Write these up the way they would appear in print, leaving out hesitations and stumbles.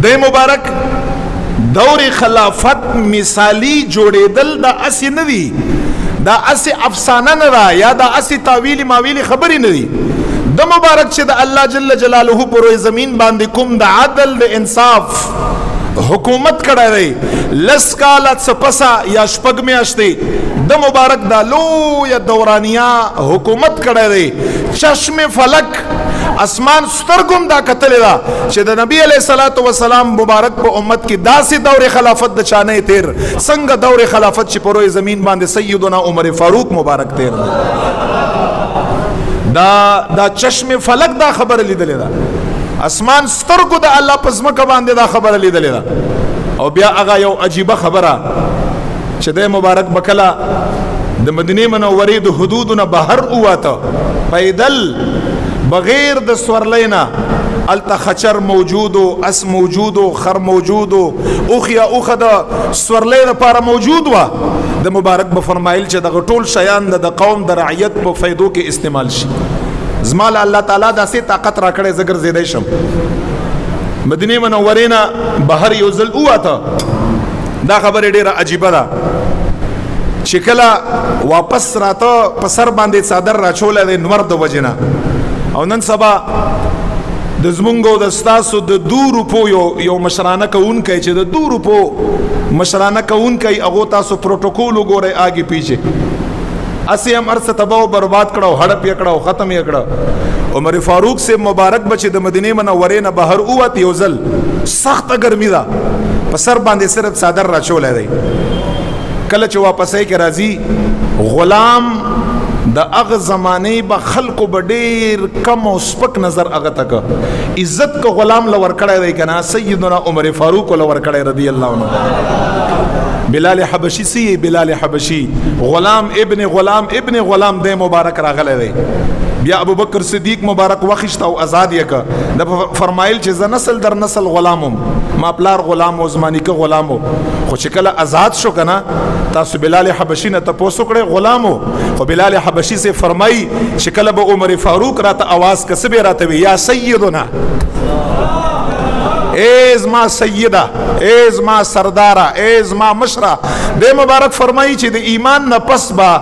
د مبارک دور خلافت مثالی جوړېدل دا اسی نه دي، دا اسی افسانه نه ده یا دا اسی تاویلی ماویلی خبرې نه دي. د مبارک چې د الله جل جلاله پر روی زمین باندې کوم د عدل د انصاف حکومت کړی دی، لس کاله څپسه یا شپږ میاشتې د مبارک دا لویه دورانیه حکومت کړی دی. چشم فلک اسمان سترګم دا کتلی ده چې د نبی علیه الصلاة والسلام مبارک په امت کې داسې دور خلافت د چانه تیر څنګه دور خلافت چې په روی زمین باندې سیدنا عمر فاروق مبارک تیر دا چشم فلک دا خبر لیدلی ده، اسمان سترګو د الله په ځمکه باندې دا خبره لیدلی ده. او بیا هغه یو عجیبه خبره چې د مبارک بکله د مدینه منورې د حدودو نه بهر وواته پیدل بغیر د سورلینا، الته خچر موجود و، اس موجود و، خر موجود و، اوخ یا اوخه د سورلی لپاره موجود و. د مبارک به فرمایل چې دغه ټول شیان د قوم د رعیت په فایدو کې استعمال شي. زما له الله تعالی داسې طاقت راکړی زه ګرځېدی شم. مدینې منورې نه بهر یو ځل وواته، دا خبرې ډېره عجیبه ده چې کله واپس راته په سر باندې څادر راچولی دی نور د وجې نه. او نن سبا د زمونږ او د ستاسو د 2 روپو یو مشرانه کوونکی چې د 2 روپو مشرانه کوونکی هغو تاسو پروټوکول وګورئ آګې پیچې اسی هم ارڅه تباہ و برباد کړه او هړپ یې کړه او ختم یې کړه. عمر فاروق سے مبارک بچ د مدینه منورې نه بهر ووت یو ځل سخته ګرمي ده په سر باندې صرف څادر راچولی دی. کله چې واپسۍ کې راځي غلام د هغه زمانې به خلکو به ډېر کم او سپک نظر هغه ته که عزت که غلام له ورکړی دی که نه سیدنا عمر فاروق له ورکړی رضی الله عنه. بلال حبشي سی بلال حبشي غلام ابن غلام دی مبارک راغلی دی. بیا ابو بکر صدیق مبارک وخشت او آزاد یې که د فرمایل چې زه نسل در نسل غلامم، ما پلار غلام و زما نیکه غلام و. خو چې کله آزاد شو که نه تاسو بلال حبشي نه تپوس وکړئ غلام و. خو بلال حبشي سے فرمایي چې کله به عمر فاروق راته آواز که څه به راته وي یا سیدنا ای زما سیده، ای زما سرداره، ای زما مشره. د مبارک فرمایي چې د ایمان نه پس به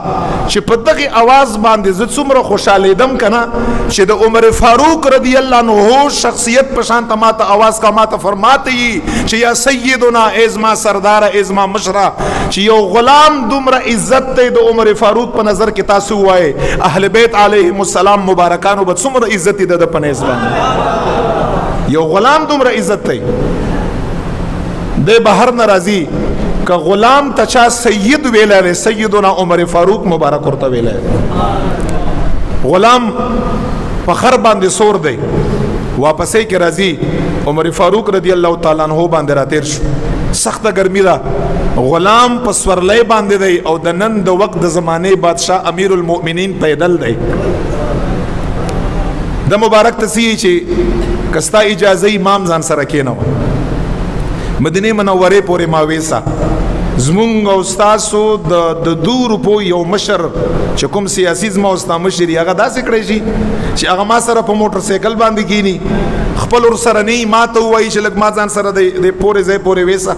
چې په دغه آواز باندې زه څومره خوشحالېدم که نه چې د عمر فاروق رضی الله عنه شخصیت په شان ته ماته آواز کا ماته فرماته یي چې یا سیدنا ای زما سرداره، ای زما مشره. چې یو غلام دومره عزت دی د عمر فاروق په نظر کې تاسو ووایئ اهل بیت علیهم السلام مبارکانو به څومره عزت دی د په نیز باندې. یو غلام دومره عزت دی دی بهر نه راځي که غلام ته چا سید ویلی دی سیدنا عمر فاروق مبارک ورته ویلی غلام په خر باندې سور دی. واپسۍ کې راځي عمر فاروق رضی الله تعالی عنہ باندې راتیر شو، سخته ګرمي ده، غلام په سورلی باندې دی او د نن د وخت د زمانې بادشاه امیر المؤمنین پیدل دی. د مبارک تسی چې کستا اجازه امام ځان سره کېنوه مدینه منورې پورې ماویسه زمونږ او ستاسو د 2 روپو یو مشر چې کوم سیاسي زما او ستا مشر یې هغه داسې کړی شي چې هغه ما سره په موټر سایکل باندې کینی خپل ورسره نه ما ته ووایي چې لږ ما ځان سره د پورې ځای پورې ویسه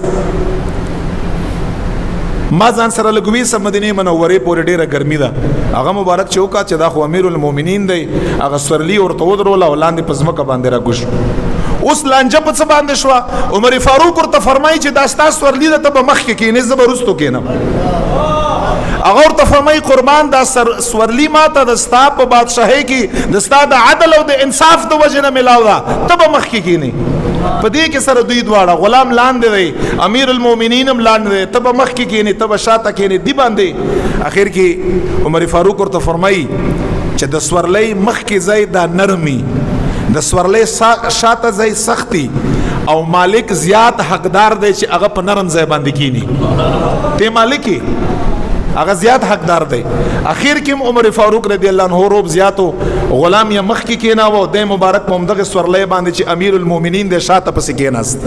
ما ځان سره لږ ویسه مدینې منورې پورې ډېره ګرمي ده. هغه مبارک چې وکړه چې دا خو امیر المؤمنین دی هغه سورلي ورته ودروله او لاندې په ځمکه باندې راګوش. اوس لانجه په څه باندې شوه؟ عمر فاروق ورته فرمایي چې دا ستا سورلي ده ته به مخکې کښېنې زه به وروستو کښېنم. هغه ورته فرمایي قربان دا سورلي ما ته د ستا په بادشاهۍ کې د ستا د عدل او د انصاف د وجې نه میلاو ده ته به مخکې کښېنې. په دې کې سره دوی دواړه غلام لاندې دی امیر المؤمنین هم لاندې دی ته به مخکې کښېنې ته به شاته کښېنې دی باندې. اخر کې عمر فاروق ورته فرمایي چې د سورلۍ مخکې ځای دا نرمي د سورلۍ شاته ځای سختي او مالک زیات حقدار دی چې هغه په نرم ځای باندې کښېني ته مالک هغه زیات حقدار دی. اخیر کې عمر فاروق رضی الله عنه روب زیاتو غلام یې مخکې کېناوه د مبارک په همدغه سورلۍ باندې چې امیر المؤمنین دی شاته پسې کېناست.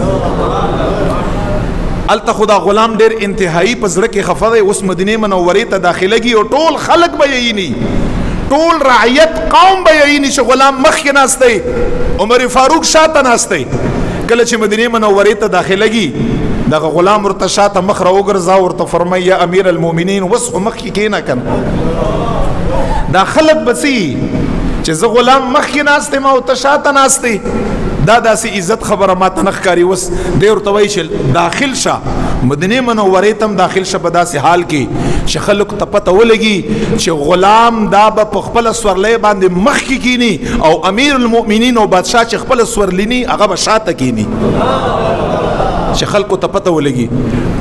الته خدا غلام ډېر انتهایی په زړه کې خفه دی. اوس مدینې منورې ته داخلېږي او ټول خلک به یې ټول رعیت قوم به یې چې غلام مخکې ناست دی عمر فاروق شاته ناست دی. کله چې مدینه منورې ته داخلهږي دغه غلام ورته شاته مخ راوګرځا ورته فرمایي یا امیر المؤمنین وس مخ کې کېنه کنه دا خلک بسی چې زه غلام مخ کې ناسته ما او ته شاته ناسته دا داسې عزت خبره ما ته نه ښکاري اوس دی ورته وایي چې داخل شه مدینه منورې ته هم داخل شه په داسې حال کې چې خلکو ته پته ولګي چې غلام دا به په خپله سورلی باندې مخکې کینی او امیر المؤمنین او بادشاه چې خپله سورلینی هغه به شاته کینی چې خلکو ته پته ولګي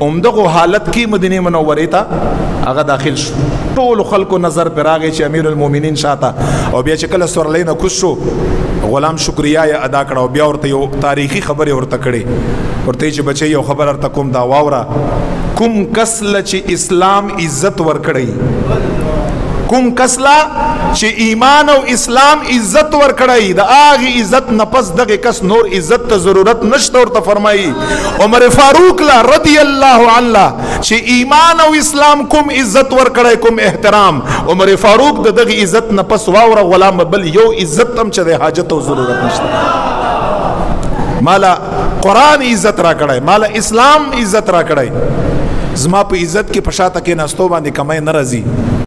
همدغو حالت کې مدینه منورې ته هغه داخل شو ټولو خلکو نظر پرې راغی چې امیر المؤمنین شاته او بیا چې کله سورلی نه کوز شو غلام شکریا یې ادا کړه او بیا ورته یو تاریخي خبرې ورته کړې ورته چې بچی یو خبر ورته کوم دا واوره کوم کس له چې اسلام عزت ورکړی کوم کس له چې ایمان او اسلام عزت ورکړی د هغې عزت نه پس دغه کس نور عزت ته ضرورت نشته ورته فرمایي عمر فاروق له رضی الله عنه چې ایمان او اسلام کوم عزت ورکړی کوم احترام عمر فاروق د دغه عزت نه پس واوره غلام بل یو عزت هم چې د حاجت او ضرورت نشته مالا قرآن عزت را کړی مالا اسلام عزت را کړی زما په عزت کې په شاته کې ناستو باندې کمای نه راځي